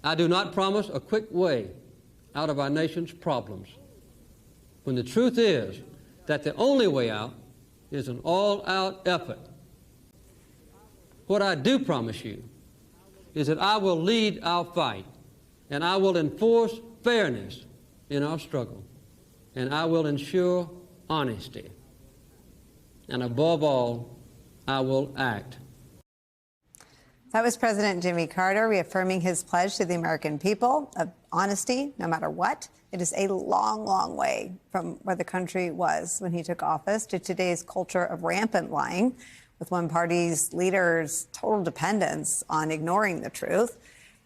I do not promise a quick way out of our nation's problems, when the truth is that the only way out is an all-out effort. What I do promise you is that I will lead our fight, and I will enforce fairness in our struggle, and I will ensure honesty, and above all, I will act. That was President Jimmy Carter reaffirming his pledge to the American people of honesty, no matter what. It is a long, long way from where the country was when he took office to today's culture of rampant lying, with one party's leaders' total dependence on ignoring the truth.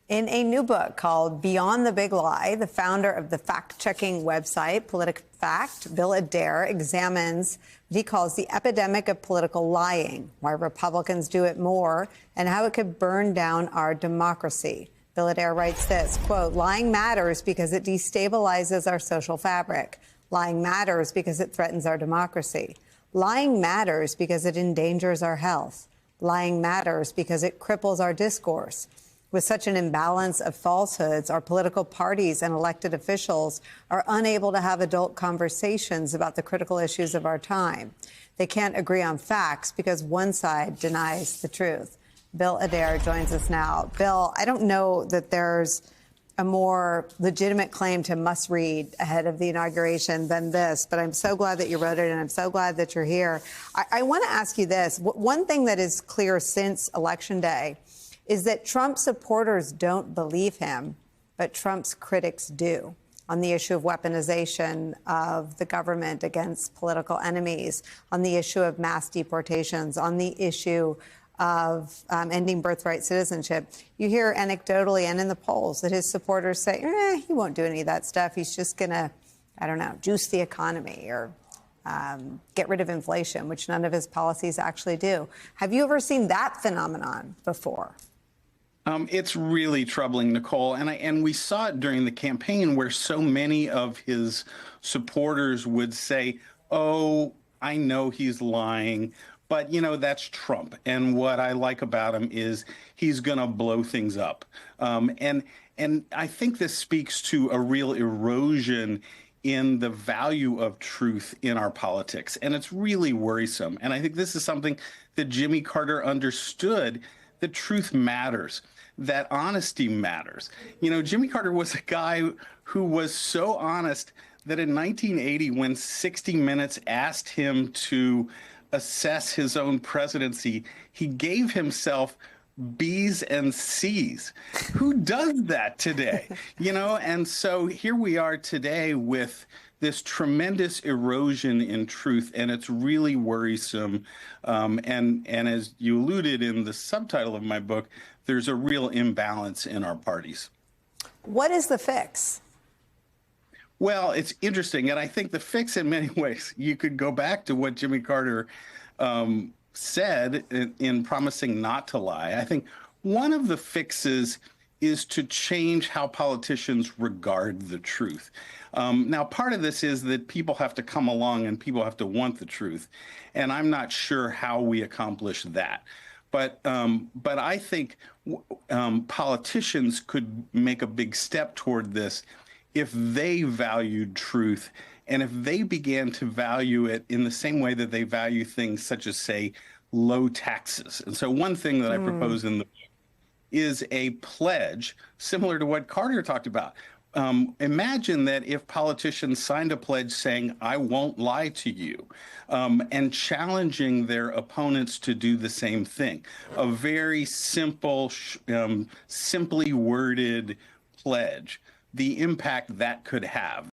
In a new book called Beyond the Big Lie, the founder of the fact-checking website PolitiFact, Bill Adair, examines what he calls the epidemic of political lying, why Republicans do it more, and how it could burn down our democracy. Bill Adair writes this, quote, "Lying matters because it destabilizes our social fabric. Lying matters because it threatens our democracy. Lying matters because it endangers our health. Lying matters because it cripples our discourse. With such an imbalance of falsehoods, our political parties and elected officials are unable to have adult conversations about the critical issues of our time. They can't agree on facts because one side denies the truth." Bill Adair joins us now. Bill, I don't know that there's a more legitimate claim to must read ahead of the inauguration than this, but I'm so glad that you wrote it, and I'm so glad that you're here. I want to ask you this. One thing that is clear since Election Day is that Trump supporters don't believe him, but Trump's critics do, on the issue of weaponization of the government against political enemies, on the issue of mass deportations, on the issue of ending birthright citizenship. You hear anecdotally and in the polls that his supporters say, he won't do any of that stuff. He's just going to, I don't know, juice the economy or get rid of inflation, which none of his policies actually do. Have you ever seen that phenomenon before? It's really troubling, Nicole, and we saw it during the campaign where so many of his supporters would say, "Oh, I know he's lying, but that's Trump, and what I like about him is he's going to blow things up." And I think this speaks to a real erosion in the value of truth in our politics, and it's really worrisome. And I think this is something that Jimmy Carter understood. The truth matters, that honesty matters. Jimmy Carter was a guy who was so honest that in 1980, when 60 Minutes asked him to assess his own presidency, he gave himself B's and C's. Who does that today? And so here we are today with this tremendous erosion in truth, and it's really worrisome. And as you alluded in the subtitle of my book, there's a real imbalance in our parties. What is the fix? Well, it's interesting, and I think the fix in many ways, you could go back to what Jimmy Carter said in promising not to lie. I think one of the fixes is to change how politicians regard the truth. Now, part of this is that people have to come along and people have to want the truth, and I'm not sure how we accomplish that. But I think politicians could make a big step toward this if they valued truth and if they began to value it in the same way that they value things such as, say, low taxes. And so one thing that I propose in the book is a pledge similar to what Carter talked about. Imagine that if politicians signed a pledge saying, "I won't lie to you," and challenging their opponents to do the same thing. A very simple, simply worded pledge, the impact that could have.